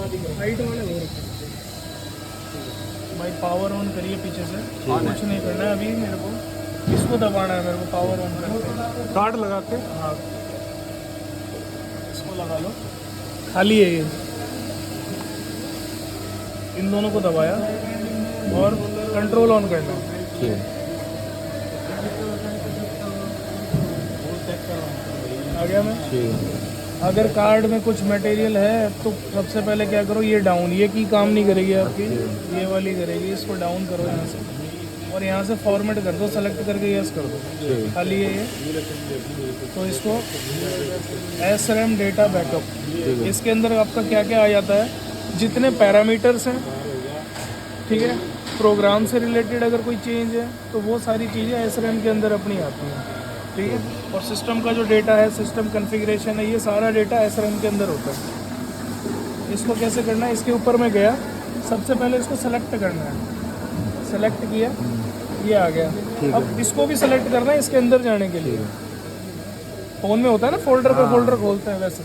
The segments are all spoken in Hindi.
हाइट वाले हो रखे भाई। पावर ऑन करिए पीछे से, कुछ नहीं करना है अभी मेरे को, इसको दबाना है मेरे को पावर ऑन करके, कार्ड लगा के। हाँ इसको लगा लो, खाली है ये। इन दोनों को दबाया और कंट्रोल ऑन करना है। ठीक है। आ गया मैं। ठीक है। अगर कार्ड में कुछ मटेरियल है तो सबसे पहले क्या करो, ये डाउन, ये की काम नहीं करेगी आपकी, ये वाली करेगी। इसको डाउन करो यहाँ से और यहाँ से फॉर्मेट कर दो, सेलेक्ट करके यस कर दो, खाली है ये। तो इसको SRAM डेटा बैकअप, इसके अंदर आपका क्या क्या आ जाता है, जितने पैरामीटर्स हैं, ठीक है, प्रोग्राम से रिलेटेड अगर कोई चेंज है तो वो सारी चीज़ें SRAM के अंदर अपनी आती हैं, ठीक है। और सिस्टम का जो डेटा है, सिस्टम कॉन्फ़िगरेशन है, ये सारा डेटा SRAM के अंदर होता है। इसको कैसे करना है, इसके ऊपर में गया, सबसे पहले इसको सेलेक्ट करना है, सेलेक्ट किया, ये आ गया। अब इसको भी सेलेक्ट करना है इसके अंदर जाने के लिए। फ़ोन में होता है ना फोल्डर पे फोल्डर खोलते हैं, वैसे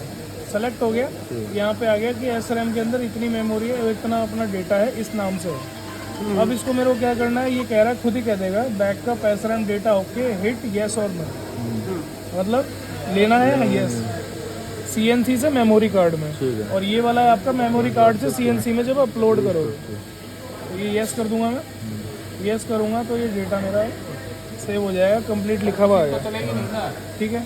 सेलेक्ट हो गया, यहाँ पे आ गया कि SRAM के अंदर इतनी मेमोरी है, इतना अपना डेटा है, इस नाम से है। अब इसको मेरे को क्या करना है, ये कह रहा है, खुद ही कह देगा backup SRAM data okay, hit yes और नो, मतलब लेना है ना यस, CNC से मेमोरी कार्ड में, और ये वाला है आपका मेमोरी कार्ड से CNC में जब अपलोड करोगे, तो ये यस कर दूंगा मैं, यस करूँगा तो ये डेटा मेरा सेव हो जाएगा, कंप्लीट लिखा हुआ आएगा, ठीक है।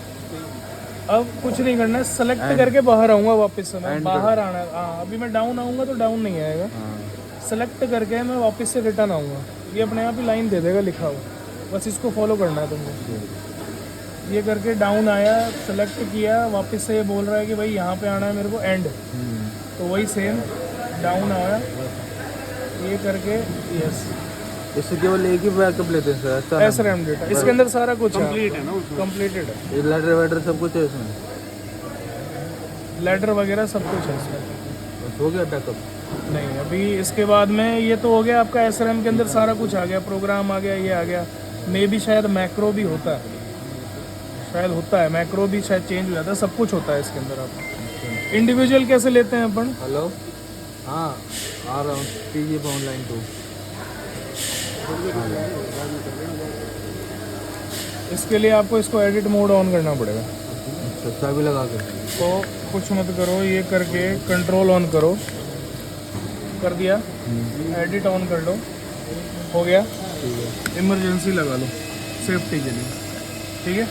अब कुछ नहीं करना है, सेलेक्ट करके बाहर आऊँगा वापस से, मैं बाहर आना है। हाँ अभी मैं डाउन आऊँगा तो डाउन नहीं आएगा, सेलेक्ट करके मैं वापस से रिटर्न आऊँगा, ये अपने आप ही लाइन दे देगा लिखा हुआ, बस इसको फॉलो करना है तुमको। ये करके डाउन आया, सेलेक्ट किया, वापस से ये बोल रहा है कि भाई यहाँ पे आना है मेरे को एंड, तो वही सेम डाउन आया, ये करके यस। इससे केवल एक ही बैकअप लेते हैं सर? SRAM डेटा इसके अंदर सारा कुछ कंप्लीट है ना उसमें? कंप्लीटेड है, ये लेटर वेटर सब कुछ है इसमें? लेटर वगैरह सब कुछ है इसमें। बस हो गया बैकअप? नहीं अभी इसके बाद में ये तो हो गया आपका, SRAM के अंदर सारा कुछ आ गया, प्रोग्राम आ गया, ये आ गया। मे भी शायद मैक्रो भी होता है, शायद होता है मैक्रो भी शायद चेंज हो जाता है, सब कुछ होता है इसके अंदर। आप इंडिविजुअल कैसे लेते हैं अपन? हेलो, हाँ आ रहा हूँ, कीजिए ऑनलाइन तो। इसके लिए आपको इसको एडिट मोड ऑन करना पड़ेगा। अच्छा, चाबी लगा के? तो कुछ मत करो, ये करके कंट्रोल ऑन करो, कर दिया, एडिट ऑन कर लो, हो गया। इमरजेंसी लगा लो सेफ्टी के लिए, ठीक है।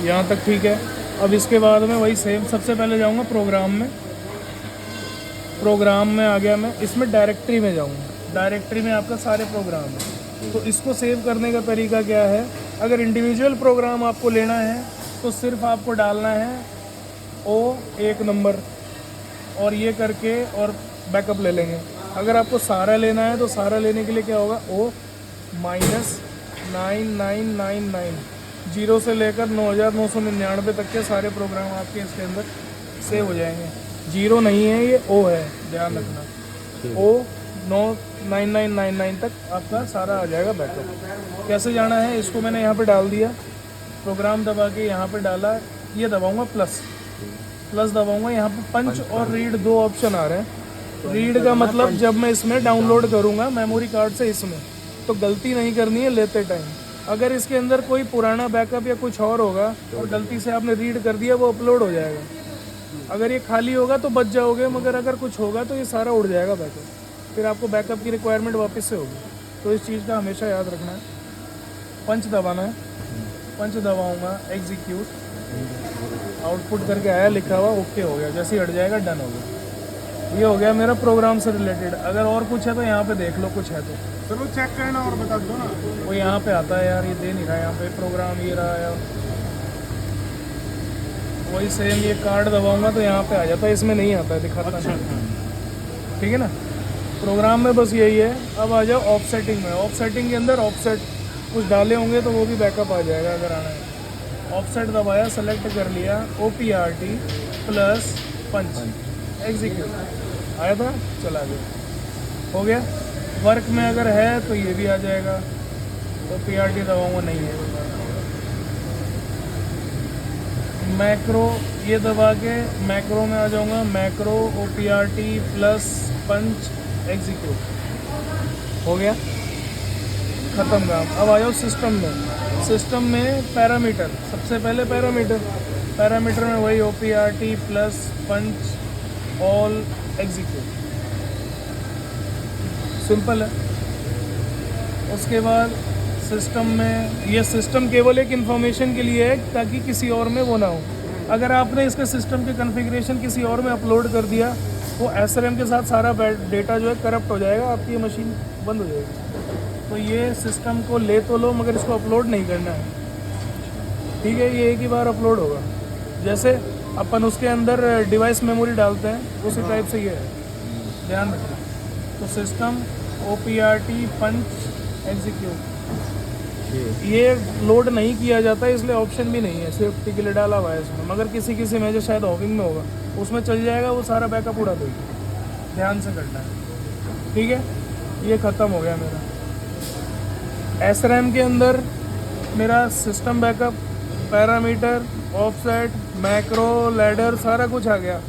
यहाँ तक ठीक है। अब इसके बाद में वही सेम, सबसे पहले जाऊँगा प्रोग्राम में, प्रोग्राम में आ गया मैं, इसमें डायरेक्टरी में जाऊँगा, डायरेक्टरी में आपका सारे प्रोग्राम है। तो इसको सेव करने का तरीका क्या है, अगर इंडिविजुअल प्रोग्राम आपको लेना है तो सिर्फ आपको डालना है O1 नंबर, और ये करके और बैकअप ले लेंगे। अगर आपको सारा लेना है तो सारा लेने के लिए क्या होगा, O-9999, 0 से लेकर 9999 तक के सारे प्रोग्राम आपके इसके अंदर सेव हो जाएंगे। 0 नहीं है ये, O है, ध्यान रखना, O9999 तक आपका सारा आ जाएगा बैकअप। कैसे जाना है, इसको मैंने यहाँ पे डाल दिया, प्रोग्राम दबा के यहाँ पे डाला, ये दबाऊंगा प्लस, प्लस दबाऊंगा, यहाँ पे पंच और रीड 2 ऑप्शन आ रहे हैं। रीड का मतलब जब मैं इसमें डाउनलोड करूँगा मेमोरी कार्ड से इसमें, तो गलती नहीं करनी है लेते टाइम। अगर इसके अंदर कोई पुराना बैकअप या कुछ और होगा और गलती से आपने रीड कर दिया, वो अपलोड हो जाएगा। अगर ये खाली होगा तो बच जाओगे, मगर अगर कुछ होगा तो ये सारा उड़ जाएगा बैकअप, फिर आपको बैकअप की रिक्वायरमेंट वापस से होगी। तो इस चीज़ का हमेशा याद रखना है। पंच दबाना है, पंच दबाऊँगा, एग्जीक्यूट, आउटपुट करके आया लिखा हुआ, ओके हो गया, जैसे ही हट जाएगा डन हो गया। ये हो गया मेरा प्रोग्राम से रिलेटेड। अगर और कुछ है तो यहाँ पे देख लो, कुछ है तो सर वो चेक करना और बता दो ना। वो यहाँ पे आता है यार, ये दे नहीं रहा है यहाँ पे प्रोग्राम, ये रहा यार, वही सेम ये कार्ड दबाऊंगा तो यहाँ पे आ जाता है, इसमें नहीं आता है, दिखाता नहीं, ठीक है ना। प्रोग्राम में बस यही है। अब आ जाओ ऑफ सेटिंग में। ऑफ सेटिंग के अंदर ऑफसेट कुछ डाले होंगे तो वो भी बैकअप आ जाएगा अगर आना है। ऑफसेट दबाया, सेलेक्ट कर लिया, OPRT प्लस पंच, एग्जीक्यूट, आया था, चला गया, हो गया। वर्क में अगर है तो ये भी आ जाएगा, OPRT दबाऊंगा, नहीं है, मैक्रो ये दबा के मैक्रो में आ जाऊंगा, मैक्रो OPRT प्लस पंच एग्जीक्यूट हो गया, ख़त्म काम। अब आ जाओ सिस्टम में। सिस्टम में पैरामीटर, सबसे पहले पैरामीटर में वही OPRT प्लस पंच ऑल एग्जीक्यूट, सिंपल है। उसके बाद सिस्टम में, ये सिस्टम केवल एक इन्फॉर्मेशन के लिए है ताकि किसी और में वो ना हो। अगर आपने इसके सिस्टम के कॉन्फ़िगरेशन किसी और में अपलोड कर दिया, वो SRM के साथ सारा डेटा जो है करप्ट हो जाएगा, आपकी ये मशीन बंद हो जाएगी। तो ये सिस्टम को ले तो लो मगर इसको अपलोड नहीं करना है, ठीक है। ये एक ही बार अपलोड होगा, जैसे अपन उसके अंदर डिवाइस मेमोरी डालते हैं उसी टाइप से ये है, ध्यान रखना। तो सिस्टम OPRT पंच एग्जीक्यूट ये लोड नहीं किया जाता, इसलिए ऑप्शन भी नहीं है, सेफ्टी के लिए डाला हुआ है इसमें। मगर किसी में जो शायद हॉविंग में होगा उसमें चल जाएगा, वो सारा बैकअप उड़ा देगी, ध्यान से करना है, ठीक है। ये ख़त्म हो गया मेरा। SRAM के अंदर मेरा system backup, parameter, offset, macro, ladder सारा कुछ आ गया।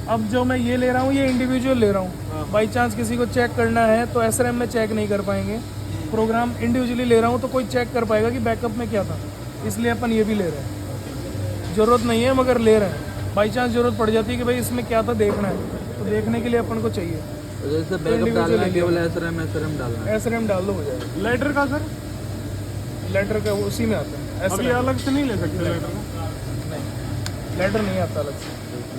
अब जो मैं ये ले रहा हूँ ये इंडिविजुअल ले रहा हूँ, बाई चांस किसी को चेक करना है तो SRAM में चेक नहीं कर पाएंगे, प्रोग्राम इंडिविजुअली ले रहा हूँ तो कोई चेक कर पाएगा कि बैकअप में क्या था, इसलिए अपन ये भी ले रहे हैं। ज़रूरत नहीं है मगर ले रहे हैं, बाई चांस ज़रूरत पड़ जाती है कि भाई इसमें क्या था देखना है, तो देखने के लिए अपन को चाहिए। जैसे बैकअप डालना है केवल SRM डालना है, SRAM डाल दो हो जाएगा। लेटर का सर लेटर का उसी में आता है, अभी अलग से नहीं ले सकते लेटर का? नहीं लेटर नहीं आता अलग से।